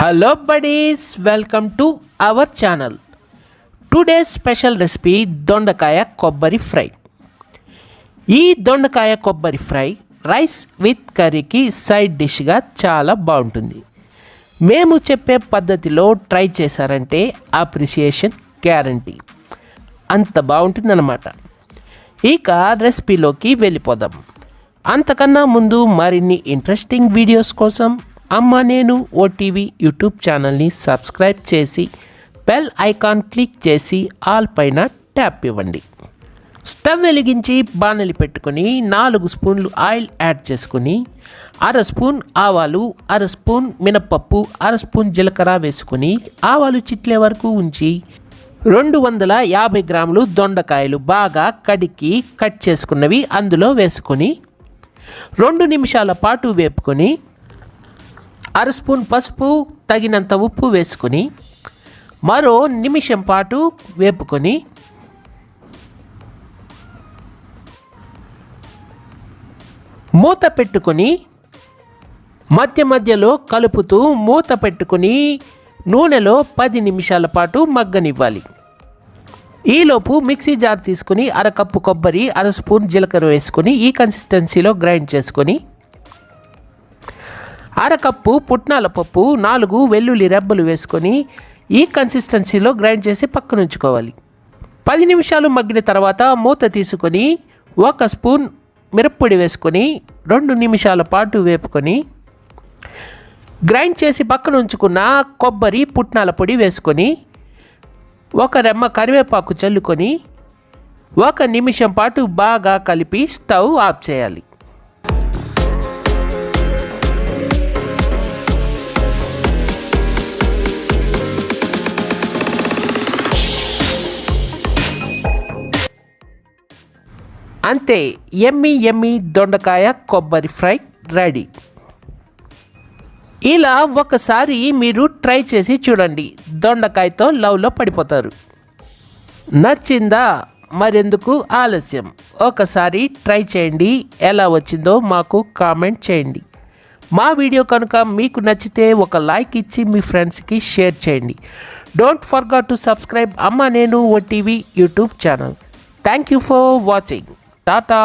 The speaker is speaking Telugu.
Hello buddies, welcome to our channel. Today's special recipe Dondakaya kobbari fry. ఈ దొండకాయ కొబ్బరి ఫ్రై రైస్ విత్ కర్రీకి సైడ్ డిష్గా చాలా బాగుంటుంది. మేము చెప్పే పద్ధతిలో ట్రై చేశారంటే అప్రిసియేషన్ గ్యారంటీ. అంత బాగుంటుందన్నమాట. ఇక రెసిపీలోకి వెళ్ళిపోదాం. అంతకన్నా ముందు మరిన్ని ఇంట్రెస్టింగ్ వీడియోస్ కోసం అమ్మ నేను ఓటీవీ యూట్యూబ్ ఛానల్ని సబ్స్క్రైబ్ చేసి బెల్ ఐకాన్ క్లిక్ చేసి ఆల్ పైన ట్యాప్ ఇవ్వండి. స్టవ్ వెలిగించి బాణలి పెట్టుకొని 4 స్పూన్లు ఆయిల్ యాడ్ చేసుకుని అర స్పూన్ ఆవాలు, అర స్పూన్ మినపప్పు, అర స్పూన్ జీలకర్ర వేసుకొని ఆవాలు చిట్లే వరకు ఉంచి 250 గ్రాములు దొండకాయలు బాగా కడిగి కట్ చేసుకున్నవి అందులో వేసుకొని 2 నిమిషాల పాటు వేపుకొని అర స్పూన్ పసుపు, తగినంత ఉప్పు వేసుకొని మరో నిమిషం పాటు వేపుకొని మూత పెట్టుకొని మధ్య మధ్యలో కలుపుతూ మూత పెట్టుకొని నూనెలో 10 నిమిషాల పాటు మగ్గనివ్వాలి. ఈలోపు మిక్సీ జార్ తీసుకొని అర కప్పు కొబ్బరి, అర స్పూన్ జీలకర్ర వేసుకొని ఈ కన్సిస్టెన్సీలో గ్రైండ్ చేసుకొని అరకప్పు పుట్నాల పప్పు, 4 వెల్లుల్లి రెబ్బలు వేసుకొని ఈ కన్సిస్టెన్సీలో గ్రైండ్ చేసి పక్కన ఉంచుకోవాలి. 10 నిమిషాలు మగ్గిన తర్వాత మూత తీసుకొని 1 స్పూన్ మిరప్పొడి వేసుకొని 2 నిమిషాల పాటు వేపుకొని గ్రైండ్ చేసి పక్కన ఉంచుకున్న కొబ్బరి, పుట్నాల పొడి వేసుకొని 1 రెమ్మ కరివేపాకు చల్లుకొని 1 నిమిషం పాటు బాగా కలిపి స్టవ్ ఆఫ్ చేయాలి. అంతే, ఎమ్మి దొండకాయ కొబ్బరి ఫ్రై రెడీ. ఇలా ఒకసారి మీరు ట్రై చేసి చూడండి, దొండకాయతో లవ్లో పడిపోతారు. నచ్చిందా? మరెందుకు ఆలస్యం, ఒకసారి ట్రై చేయండి. ఎలా వచ్చిందో మాకు కామెంట్ చేయండి. మా వీడియో కనుక మీకు నచ్చితే ఒక లైక్ ఇచ్చి మీ ఫ్రెండ్స్కి షేర్ చేయండి. డోంట్ ఫర్గెట్ టు సబ్స్క్రైబ్ అమ్మ నేను OTV YouTube channel. Thank you for watching. Tata.